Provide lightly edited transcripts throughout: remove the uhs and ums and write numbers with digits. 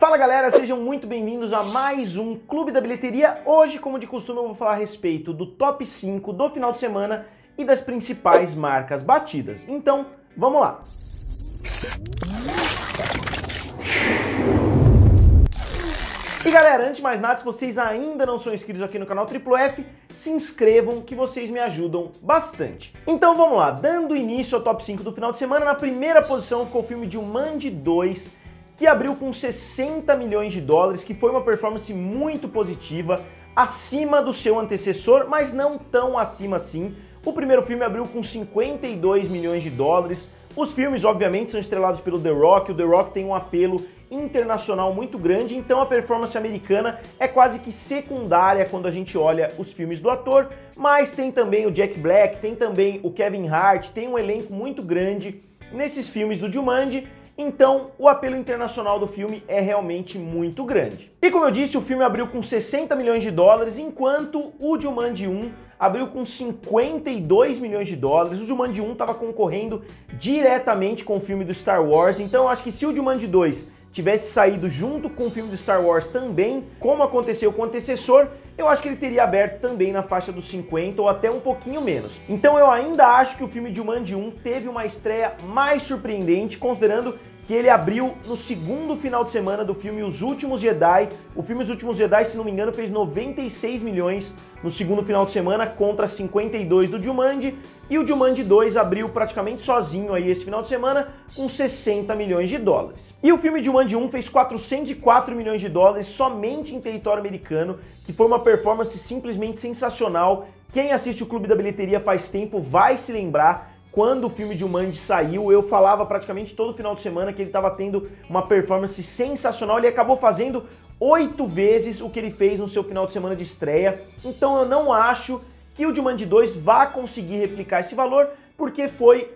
Fala galera, sejam muito bem-vindos a mais um Clube da Bilheteria. Hoje, como de costume, eu vou falar a respeito do top 5 do final de semana e das principais marcas batidas. Então, vamos lá! E galera, antes de mais nada, se vocês ainda não são inscritos aqui no canal Triplo F, se inscrevam que vocês me ajudam bastante. Então vamos lá, dando início ao top 5 do final de semana, na primeira posição ficou o filme Jumanji 2, que abriu com 60 milhões de dólares, que foi uma performance muito positiva, acima do seu antecessor, mas não tão acima assim. O primeiro filme abriu com 52 milhões de dólares. Os filmes, obviamente, são estrelados pelo The Rock. O The Rock tem um apelo internacional muito grande, então a performance americana é quase que secundária quando a gente olha os filmes do ator, mas tem também o Jack Black, tem também o Kevin Hart, tem um elenco muito grande nesses filmes do Jumanji, então o apelo internacional do filme é realmente muito grande. E como eu disse, o filme abriu com 60 milhões de dólares, enquanto o Jumanji 1 abriu com 52 milhões de dólares. O Jumanji 1 estava concorrendo diretamente com o filme do Star Wars, então eu acho que se o Jumanji 2 tivesse saído junto com o filme do Star Wars também, como aconteceu com o antecessor, eu acho que ele teria aberto também na faixa dos 50 ou até um pouquinho menos. Então eu ainda acho que o filme Jumanji 1 teve uma estreia mais surpreendente, considerando que ele abriu no segundo final de semana do filme Os Últimos Jedi. O filme Os Últimos Jedi, se não me engano, fez 96 milhões no segundo final de semana contra 52 do Jumanji, e o Jumanji 2 abriu praticamente sozinho aí esse final de semana com 60 milhões de dólares. E o filme Jumanji 1 fez 404 milhões de dólares somente em território americano, que foi uma performance simplesmente sensacional. Quem assiste o Clube da Bilheteria faz tempo vai se lembrar. Quando o filme Jumanji saiu, eu falava praticamente todo final de semana que ele estava tendo uma performance sensacional. Ele acabou fazendo 8 vezes o que ele fez no seu final de semana de estreia. Então eu não acho que o Jumanji 2 vá conseguir replicar esse valor, porque foi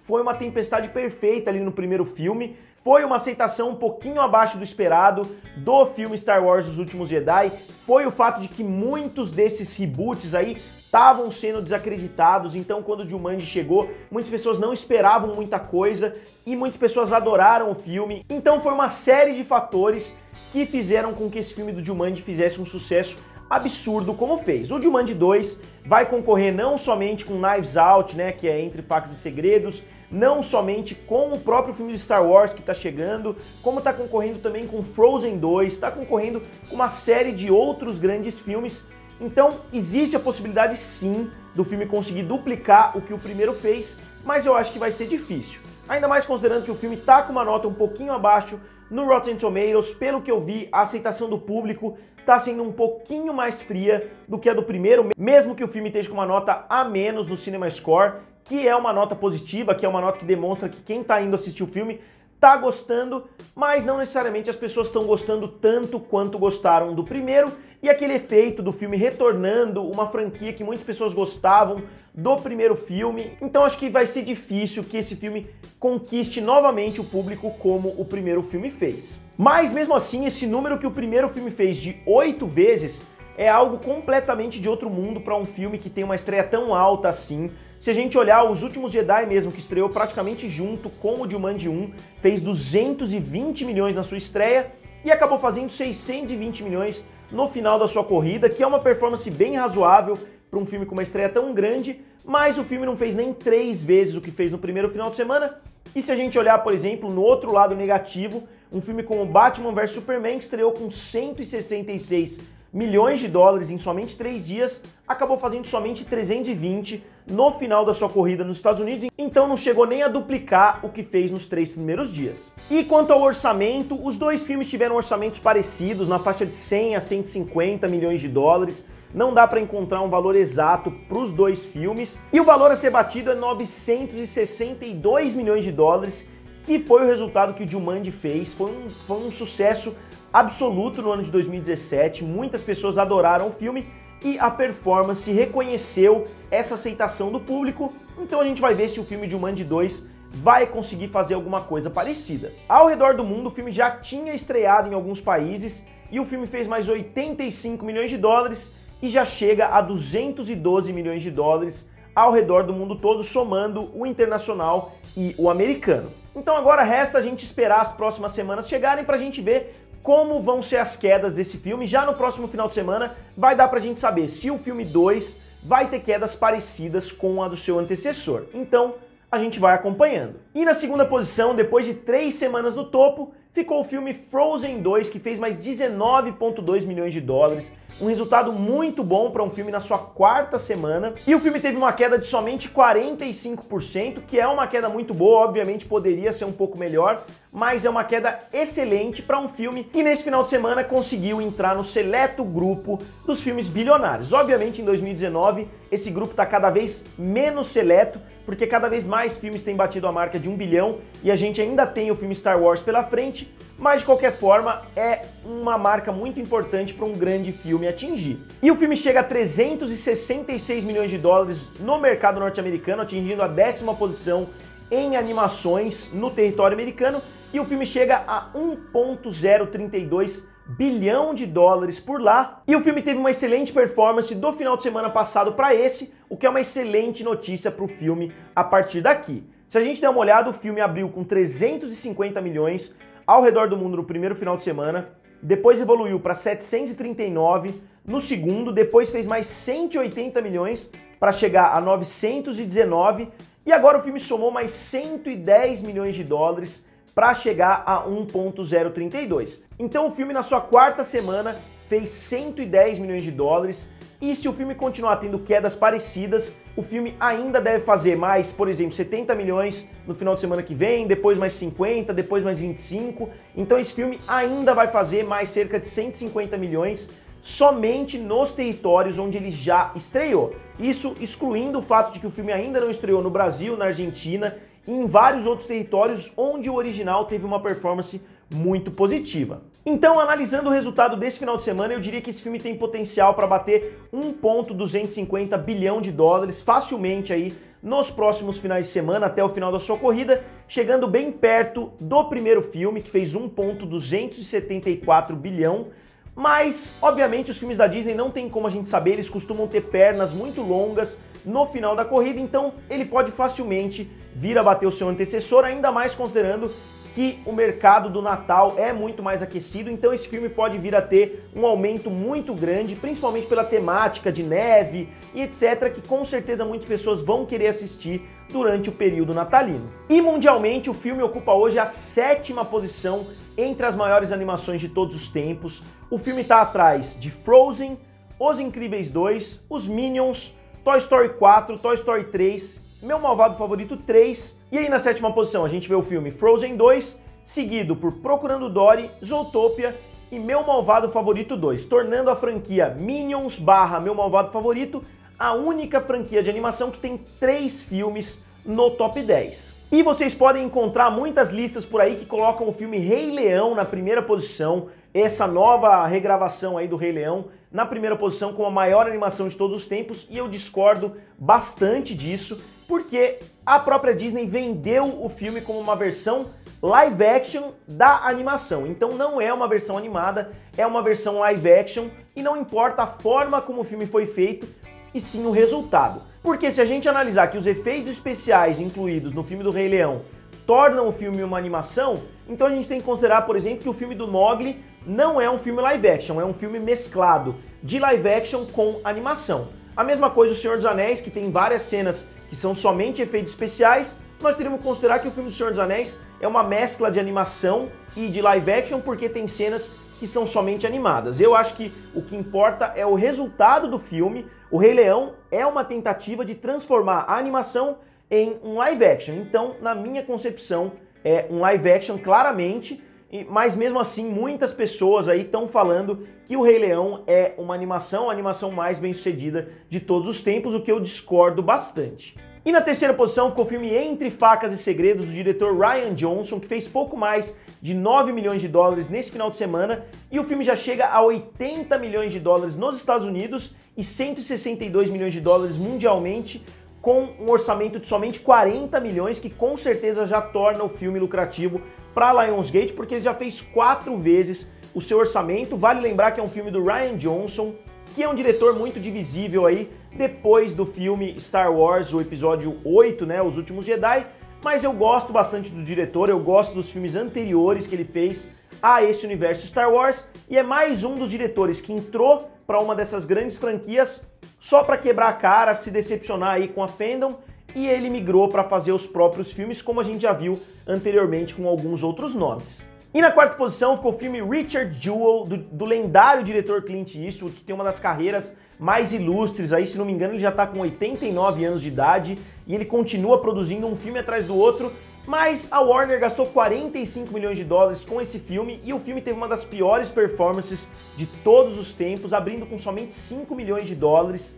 uma tempestade perfeita ali no primeiro filme. Foi uma aceitação um pouquinho abaixo do esperado do filme Star Wars Os Últimos Jedi. Foi o fato de que muitos desses reboots aí estavam sendo desacreditados, então quando o Jumanji chegou, muitas pessoas não esperavam muita coisa e muitas pessoas adoraram o filme. Então foi uma série de fatores que fizeram com que esse filme do Jumanji fizesse um sucesso absurdo como fez. O Jumanji 2 vai concorrer não somente com Knives Out, né, que é Entre Facas e Segredos, não somente com o próprio filme de Star Wars que está chegando, como está concorrendo também com Frozen 2, está concorrendo com uma série de outros grandes filmes. Então existe a possibilidade sim do filme conseguir duplicar o que o primeiro fez, mas eu acho que vai ser difícil. Ainda mais considerando que o filme está com uma nota um pouquinho abaixo no Rotten Tomatoes. Pelo que eu vi, a aceitação do público está sendo um pouquinho mais fria do que a do primeiro, mesmo que o filme esteja com uma nota a menos no CinemaScore, que é uma nota positiva, que é uma nota que demonstra que quem está indo assistir o filme tá gostando, mas não necessariamente as pessoas estão gostando tanto quanto gostaram do primeiro, e aquele efeito do filme retornando uma franquia que muitas pessoas gostavam do primeiro filme. Então acho que vai ser difícil que esse filme conquiste novamente o público como o primeiro filme fez. Mas mesmo assim, esse número que o primeiro filme fez de 8 vezes é algo completamente de outro mundo para um filme que tem uma estreia tão alta assim. Se a gente olhar Os Últimos Jedi mesmo, que estreou praticamente junto com o Jumanji 1, fez 220 milhões na sua estreia e acabou fazendo 620 milhões no final da sua corrida, que é uma performance bem razoável para um filme com uma estreia tão grande, mas o filme não fez nem 3 vezes o que fez no primeiro final de semana. E se a gente olhar, por exemplo, no outro lado negativo, um filme como Batman vs Superman, que estreou com 166 milhões de dólares em somente 3 dias, acabou fazendo somente 320 no final da sua corrida nos Estados Unidos, então não chegou nem a duplicar o que fez nos 3 primeiros dias. E quanto ao orçamento, os dois filmes tiveram orçamentos parecidos, na faixa de 100 a 150 milhões de dólares, não dá para encontrar um valor exato para os dois filmes, e o valor a ser batido é 962 milhões de dólares, que foi o resultado que o Jumanji fez. Foi um sucesso absoluto no ano de 2017, muitas pessoas adoraram o filme e a performance reconheceu essa aceitação do público, então a gente vai ver se o filme Jumanji 2 vai conseguir fazer alguma coisa parecida. Ao redor do mundo, o filme já tinha estreado em alguns países e o filme fez mais 85 milhões de dólares e já chega a 212 milhões de dólares ao redor do mundo todo, somando o internacional e o americano. Então agora resta a gente esperar as próximas semanas chegarem para a gente ver como vão ser as quedas desse filme. Já no próximo final de semana vai dar pra gente saber se o filme 2 vai ter quedas parecidas com a do seu antecessor. Então, a gente vai acompanhando. E na segunda posição, depois de 3 semanas no topo, ficou o filme Frozen 2, que fez mais 19,2 milhões de dólares, um resultado muito bom para um filme na sua 4ª semana. E o filme teve uma queda de somente 45%, que é uma queda muito boa, obviamente poderia ser um pouco melhor, mas é uma queda excelente para um filme que nesse final de semana conseguiu entrar no seleto grupo dos filmes bilionários. Obviamente em 2019 esse grupo está cada vez menos seleto, porque cada vez mais filmes têm batido a marca de 1 bilhão e a gente ainda tem o filme Star Wars pela frente, mas de qualquer forma é uma marca muito importante para um grande filme atingir. E o filme chega a 366 milhões de dólares no mercado norte-americano, atingindo a 10ª posição em animações no território americano, e o filme chega a 1,032 bilhão de dólares por lá. E o filme teve uma excelente performance do final de semana passado para esse, o que é uma excelente notícia para o filme a partir daqui. Se a gente der uma olhada, o filme abriu com 350 milhões ao redor do mundo no primeiro final de semana, depois evoluiu para 739 no segundo, depois fez mais 180 milhões para chegar a 919, e agora o filme somou mais 110 milhões de dólares para chegar a 1,032. Então o filme na sua 4ª semana fez 110 milhões de dólares, e se o filme continuar tendo quedas parecidas, o filme ainda deve fazer mais, por exemplo, 70 milhões no final de semana que vem, depois mais 50, depois mais 25. Então esse filme ainda vai fazer mais cerca de 150 milhões somente nos territórios onde ele já estreou. Isso excluindo o fato de que o filme ainda não estreou no Brasil, na Argentina e em vários outros territórios onde o original teve uma performance muito positiva. Então, analisando o resultado desse final de semana, eu diria que esse filme tem potencial para bater 1,250 bilhão de dólares facilmente aí nos próximos finais de semana, até o final da sua corrida, chegando bem perto do primeiro filme, que fez 1,274 bilhão. Mas, obviamente, os filmes da Disney não tem como a gente saber, eles costumam ter pernas muito longas no final da corrida, então ele pode facilmente vir a bater o seu antecessor, ainda mais considerando que o mercado do Natal é muito mais aquecido, então esse filme pode vir a ter um aumento muito grande, principalmente pela temática de neve e etc, que com certeza muitas pessoas vão querer assistir durante o período natalino. E mundialmente o filme ocupa hoje a 7ª posição entre as maiores animações de todos os tempos. O filme está atrás de Frozen, Os Incríveis 2, Os Minions, Toy Story 4, Toy Story 3, Meu Malvado Favorito 3, e aí na 7ª posição a gente vê o filme Frozen 2, seguido por Procurando Dory, Zootopia e Meu Malvado Favorito 2, tornando a franquia Minions / Meu Malvado Favorito a única franquia de animação que tem 3 filmes no top 10. E vocês podem encontrar muitas listas por aí que colocam o filme Rei Leão na primeira posição, essa nova regravação aí do Rei Leão na primeira posição como a maior animação de todos os tempos, e eu discordo bastante disso, porque a própria Disney vendeu o filme como uma versão live action da animação. Então não é uma versão animada, é uma versão live action, e não importa a forma como o filme foi feito, e sim o resultado. Porque se a gente analisar que os efeitos especiais incluídos no filme do Rei Leão tornam o filme uma animação, então a gente tem que considerar, por exemplo, que o filme do Mowgli não é um filme live action, é um filme mesclado de live action com animação. A mesma coisa o Senhor dos Anéis, que tem várias cenas que são somente efeitos especiais, nós teríamos que considerar que o filme do Senhor dos Anéis é uma mescla de animação e de live action, porque tem cenas que são somente animadas. Eu acho que o que importa é o resultado do filme. O Rei Leão é uma tentativa de transformar a animação em um live action. Então, na minha concepção, é um live action claramente, mas mesmo assim muitas pessoas aí estão falando que o Rei Leão é uma animação, a animação mais bem sucedida de todos os tempos, o que eu discordo bastante. E na terceira posição ficou o filme Entre Facas e Segredos, do diretor Rian Johnson, que fez pouco mais de 9 milhões de dólares nesse final de semana, e o filme já chega a 80 milhões de dólares nos Estados Unidos e 162 milhões de dólares mundialmente, com um orçamento de somente 40 milhões, que com certeza já torna o filme lucrativo para Lionsgate, porque ele já fez 4 vezes o seu orçamento. Vale lembrar que é um filme do Rian Johnson, que é um diretor muito divisível aí, depois do filme Star Wars, o episódio 8, né, Os Últimos Jedi, mas eu gosto bastante do diretor, eu gosto dos filmes anteriores que ele fez a esse universo Star Wars e é mais um dos diretores que entrou para uma dessas grandes franquias só para quebrar a cara, se decepcionar aí com a fandom, e ele migrou para fazer os próprios filmes, como a gente já viu anteriormente com alguns outros nomes. E na quarta posição ficou o filme Richard Jewell, do lendário diretor Clint Eastwood, que tem uma das carreiras mais ilustres aí, se não me engano ele já está com 89 anos de idade e ele continua produzindo um filme atrás do outro, mas a Warner gastou 45 milhões de dólares com esse filme e o filme teve uma das piores performances de todos os tempos, abrindo com somente 5 milhões de dólares,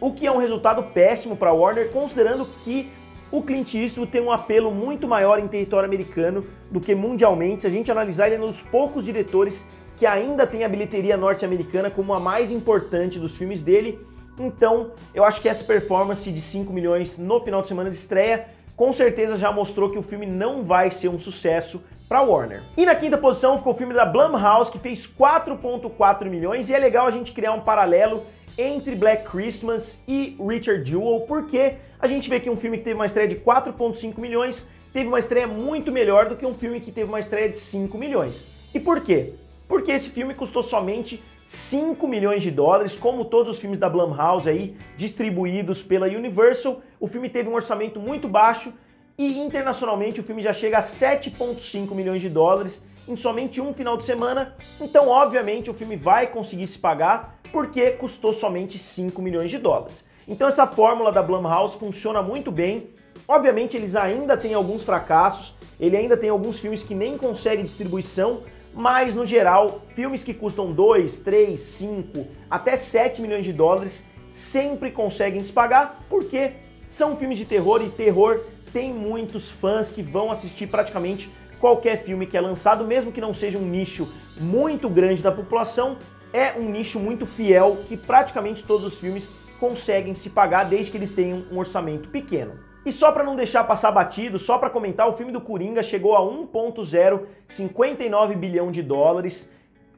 o que é um resultado péssimo para a Warner, considerando que o Clint Eastwood tem um apelo muito maior em território americano do que mundialmente. Se a gente analisar, ele é um dos poucos diretores que ainda tem a bilheteria norte-americana como a mais importante dos filmes dele. Então, eu acho que essa performance de 5 milhões no final de semana de estreia, com certeza já mostrou que o filme não vai ser um sucesso para Warner. E na quinta posição ficou o filme da Blumhouse, que fez 4,4 milhões, e é legal a gente criar um paralelo entre Black Christmas e Richard Jewell, porque a gente vê que um filme que teve uma estreia de 4,5 milhões teve uma estreia muito melhor do que um filme que teve uma estreia de 5 milhões. E por quê? Porque esse filme custou somente 5 milhões de dólares, como todos os filmes da Blumhouse aí, distribuídos pela Universal. O filme teve um orçamento muito baixo e internacionalmente o filme já chega a 7,5 milhões de dólares em somente um final de semana. Então, obviamente, o filme vai conseguir se pagar porque custou somente 5 milhões de dólares. Então essa fórmula da Blumhouse funciona muito bem. Obviamente eles ainda têm alguns fracassos, ele ainda tem alguns filmes que nem conseguem distribuição, mas no geral, filmes que custam 2, 3, 5, até 7 milhões de dólares sempre conseguem se pagar, porque são filmes de terror e terror tem muitos fãs que vão assistir praticamente qualquer filme que é lançado, mesmo que não seja um nicho muito grande da população, é um nicho muito fiel que praticamente todos os filmes conseguem se pagar desde que eles tenham um orçamento pequeno. E só para não deixar passar batido, só para comentar, o filme do Coringa chegou a 1,059 bilhão de dólares,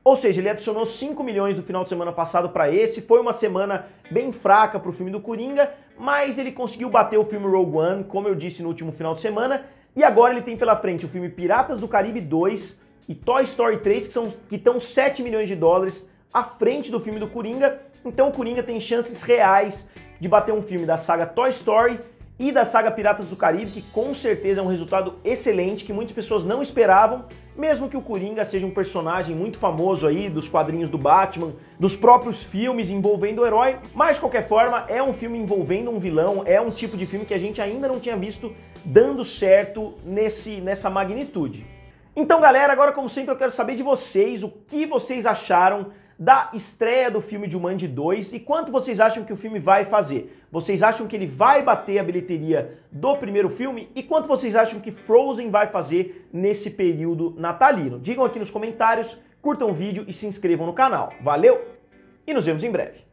ou seja, ele adicionou 5 milhões do final de semana passado para esse, foi uma semana bem fraca para o filme do Coringa, mas ele conseguiu bater o filme Rogue One, como eu disse no último final de semana, e agora ele tem pela frente o filme Piratas do Caribe 2 e Toy Story 3, que estão 7 milhões de dólares à frente do filme do Coringa, então o Coringa tem chances reais de bater um filme da saga Toy Story e da saga Piratas do Caribe, que com certeza é um resultado excelente, que muitas pessoas não esperavam, mesmo que o Coringa seja um personagem muito famoso aí dos quadrinhos do Batman, dos próprios filmes envolvendo o herói, mas de qualquer forma é um filme envolvendo um vilão, é um tipo de filme que a gente ainda não tinha visto dando certo nessa magnitude. Então galera, agora como sempre eu quero saber de vocês, o que vocês acharam da estreia do filme Jumanji 2 e quanto vocês acham que o filme vai fazer. Vocês acham que ele vai bater a bilheteria do primeiro filme? E quanto vocês acham que Frozen vai fazer nesse período natalino? Digam aqui nos comentários, curtam o vídeo e se inscrevam no canal. Valeu e nos vemos em breve.